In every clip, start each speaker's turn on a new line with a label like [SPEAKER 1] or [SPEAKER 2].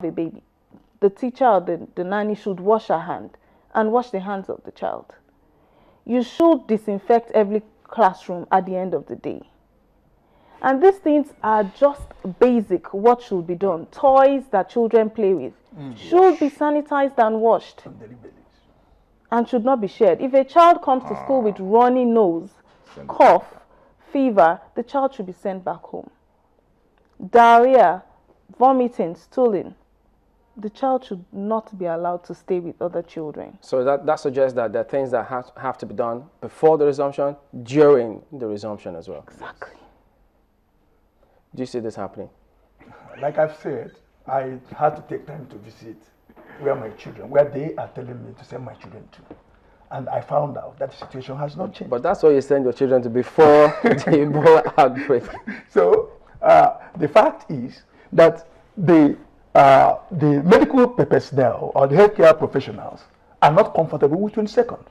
[SPEAKER 1] a baby, the teacher or the nanny should wash her hand and wash the hands of the child. You should disinfect every classroom at the end of the day. And these things are just basic, what should be done. Toys that children play with should be sanitized and washed and should not be shared. If a child comes to school with runny nose, cough, fever, the child should be sent back home. Diarrhea, vomiting, stooling, the child should not be allowed to stay with other children.
[SPEAKER 2] So that suggests that there are things that have to be done before the resumption, during the resumption as well.
[SPEAKER 1] Exactly.
[SPEAKER 2] Do you see this happening?
[SPEAKER 3] Like I've said, I had to take time to visit where they are telling me to send my children to. And I found out that the situation has not changed.
[SPEAKER 2] But that's where you send your children to before the Ebola outbreak.
[SPEAKER 3] So the fact is that the medical personnel or the healthcare professionals are not comfortable with 22nd.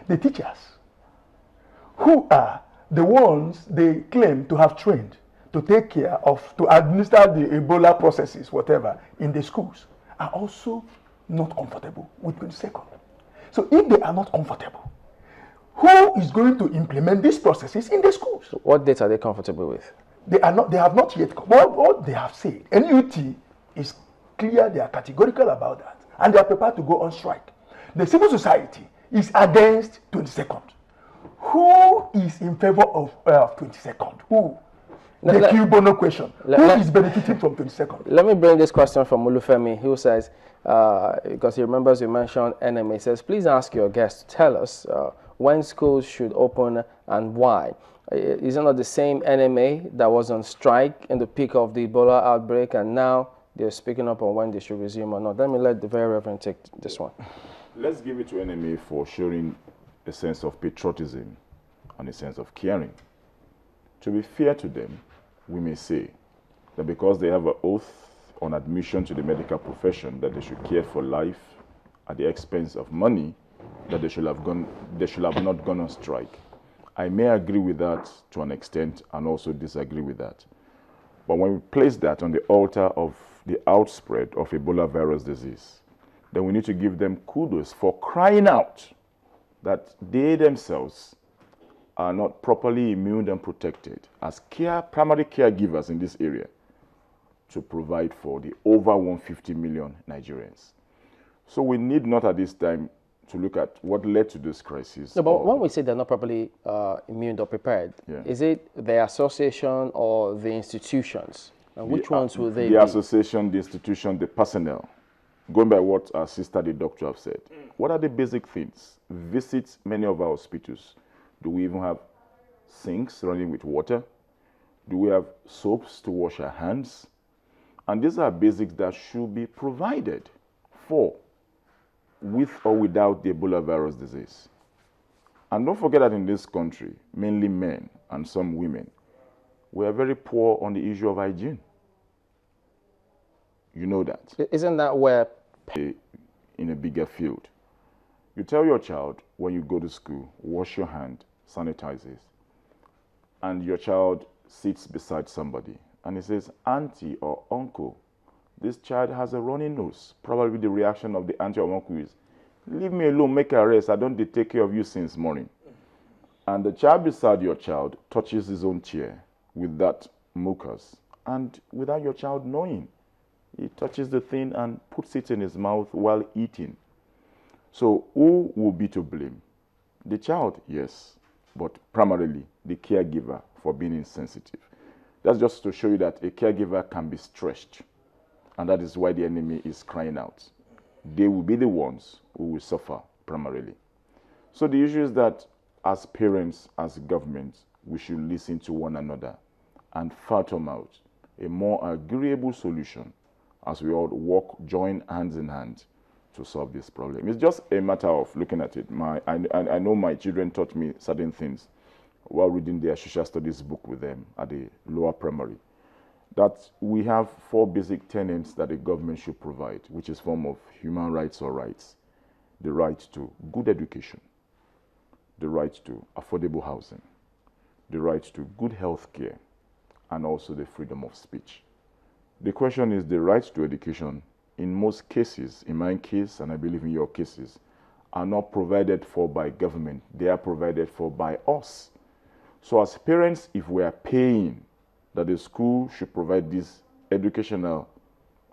[SPEAKER 3] The teachers, who are the ones they claim to have trained to take care of, to administer the Ebola processes, whatever, in the schools, are also not comfortable with 22nd. So if they are not comfortable, who is going to implement these processes in the schools?
[SPEAKER 2] So what dates are they comfortable with?
[SPEAKER 3] They have not yet. What they have said, NUT is clear, they are categorical about that, and they are prepared to go on strike. The civil society is against 22nd. Who is in favor of 22nd? Who? The Q Bono question. Who is benefiting from 22nd?
[SPEAKER 2] Let me bring this question from Olufemi, who says, because he remembers you mentioned NMA, says, please ask your guest to tell us when schools should open and why. Is it not the same NMA that was on strike in the peak of the Ebola outbreak, and now they're speaking up on when they should resume or not? Let me let the very reverend take this one.
[SPEAKER 4] Let's give it to NMA for showing a sense of patriotism and a sense of caring. To be fair to them, we may say that because they have an oath on admission to the medical profession that they should care for life at the expense of money, that they should have not gone on strike. I may agree with that to an extent and also disagree with that. But when we place that on the altar of the outspread of Ebola virus disease, then we need to give them kudos for crying out that they themselves are not properly immune and protected as primary caregivers in this area to provide for the over 150 million Nigerians. So we need not at this time to look at what led to this crisis.
[SPEAKER 2] No, but when we say they're not properly immune or prepared, is it the association or the institutions? And which ones will they be?
[SPEAKER 4] The association, the institution, the personnel. Going by what our sister, the doctor, have said. What are the basic things? Visit many of our hospitals. Do we even have sinks running with water? Do we have soaps to wash our hands? And these are basics that should be provided for, with or without the Ebola virus disease. And don't forget that in this country, mainly men and some women, we are very poor on the issue of hygiene. You know that.
[SPEAKER 2] Isn't that where...
[SPEAKER 4] In a bigger field. You tell your child when you go to school, wash your hand, sanitize it. And your child sits beside somebody and he says, auntie or uncle, this child has a runny nose. Probably the reaction of the auntie or uncle is, leave me alone, make a rest. I don't take care of you since morning. And the child beside your child touches his own chair with that mucus. And without your child knowing, he touches the thing and puts it in his mouth while eating. So who will be to blame? The child, yes, but primarily the caregiver for being insensitive. That's just to show you that a caregiver can be stretched. And that is why the enemy is crying out. They will be the ones who will suffer primarily. So the issue is that as parents, as government, we should listen to one another and fathom out a more agreeable solution as we all join hands in hand to solve this problem. It's just a matter of looking at it. I know my children taught me certain things while reading their social studies book with them at the lower primary, that we have 4 basic tenets that the government should provide, which is form of human rights or rights. The right to good education, the right to affordable housing, the right to good health care, and also the freedom of speech. The question is, the right to education in most cases, in my case, and I believe in your cases, are not provided for by government. They are provided for by us. So as parents, if we are paying that the school should provide these educational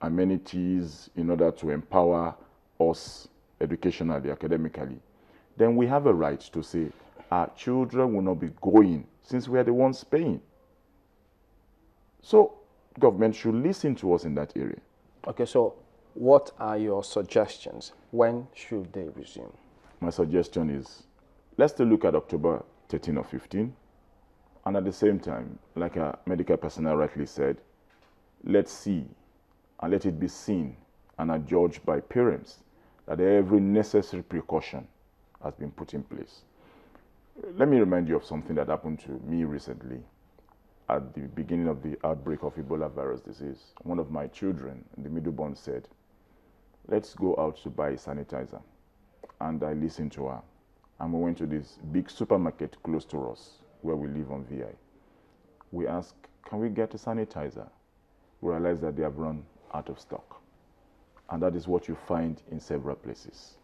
[SPEAKER 4] amenities in order to empower us educationally, academically, then we have a right to say our children will not be going since we are the ones paying. So government should listen to us in that area.
[SPEAKER 2] Okay, so what are your suggestions? When should they resume?
[SPEAKER 4] My suggestion is, let's still look at October 13 or 15. And at the same time, like a medical personnel rightly said, let's see and let it be seen and adjudged by parents that every necessary precaution has been put in place. Let me remind you of something that happened to me recently at the beginning of the outbreak of Ebola virus disease. One of my children, the middleborn, said, let's go out to buy sanitizer. And I listened to her. And we went to this big supermarket close to us where we live on VI. We asked, can we get a sanitizer? We realized that they have run out of stock. And that is what you find in several places.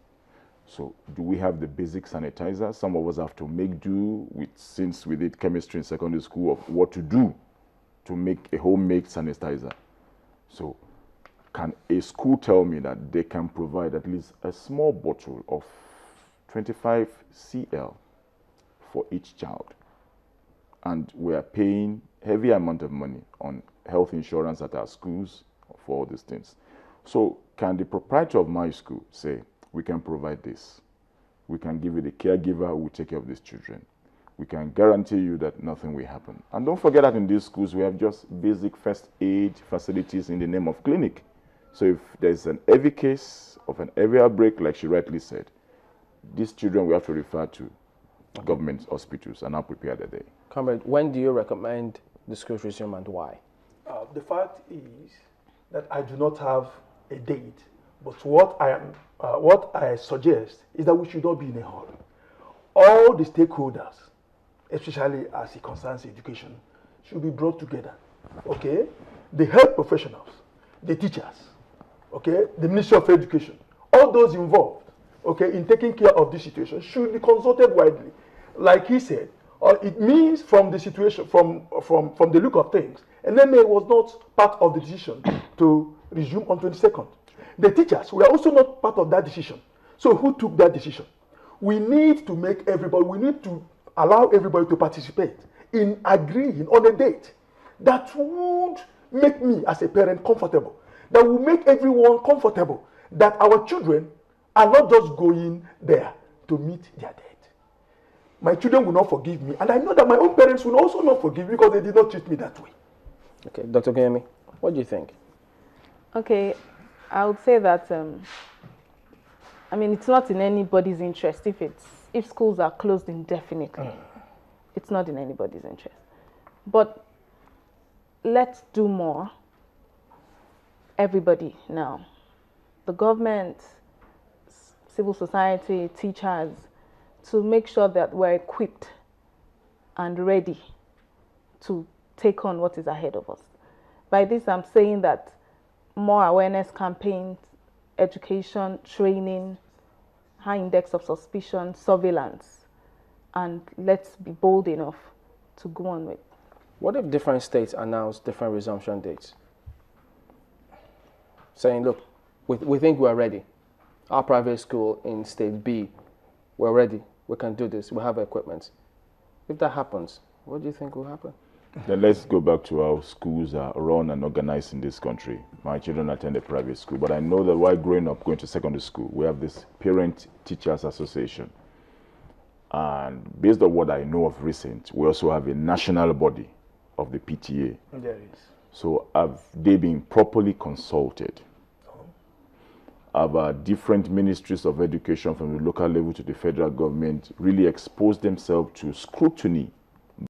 [SPEAKER 4] So do we have the basic sanitizer? Some of us have to make do with, since we did chemistry in secondary school, of what to do to make a homemade sanitizer. So can a school tell me that they can provide at least a small bottle of 25 cl for each child? And we are paying heavy amount of money on health insurance at our schools for all these things. So can the proprietor of my school say, we can provide this. We can give you the caregiver who will take care of these children. We can guarantee you that nothing will happen. And don't forget that in these schools, we have just basic first aid facilities in the name of clinic. So if there's an heavy case of an heavy outbreak, like she rightly said, these children we have to refer to government hospitals and are prepared that day.
[SPEAKER 2] Comrade, when do you recommend the schools resume and why?
[SPEAKER 3] The fact is that I do not have a date, but what I suggest is that we should not be in a hurry. All the stakeholders, especially as it concerns education, should be brought together. Okay, the health professionals, the teachers, okay, the Ministry of Education, all those involved, okay, in taking care of this situation should be consulted widely. Like he said, it means from the situation, from the look of things, NMA was not part of the decision to resume on 22nd. The teachers were also not part of that decision. So who took that decision? We need to make everybody, we need to allow everybody to participate in agreeing on a date that would make me as a parent comfortable, that will make everyone comfortable, that our children are not just going there to meet their death. My children will not forgive me, and I know that my own parents will also not forgive me because they did not treat me that way.
[SPEAKER 2] Okay, Dr. Guyemi, what do you think?
[SPEAKER 1] Okay, I would say that I mean, it's not in anybody's interest if schools are closed indefinitely. It's not in anybody's interest. But let's do more. Everybody now. The government, civil society, teachers, to make sure that we're equipped and ready to take on what is ahead of us. By this, I'm saying that more awareness campaigns, education, training, high index of suspicion, surveillance, and let's be bold enough to go on with.
[SPEAKER 2] What if different states announce different resumption dates? Saying, look, we think we're ready. Our private school in state B, we're ready. We can do this. We have equipment. If that happens, what do you think will happen?
[SPEAKER 4] Then let's go back to how schools are run and organized in this country. My children attend a private school, but I know that while growing up, going to secondary school, we have this Parent Teachers Association. And based on what I know of recent, we also have a national body of the PTA.
[SPEAKER 3] There is.
[SPEAKER 4] So have they been properly consulted? Have different ministries of education from the local level to the federal government really exposed themselves to scrutiny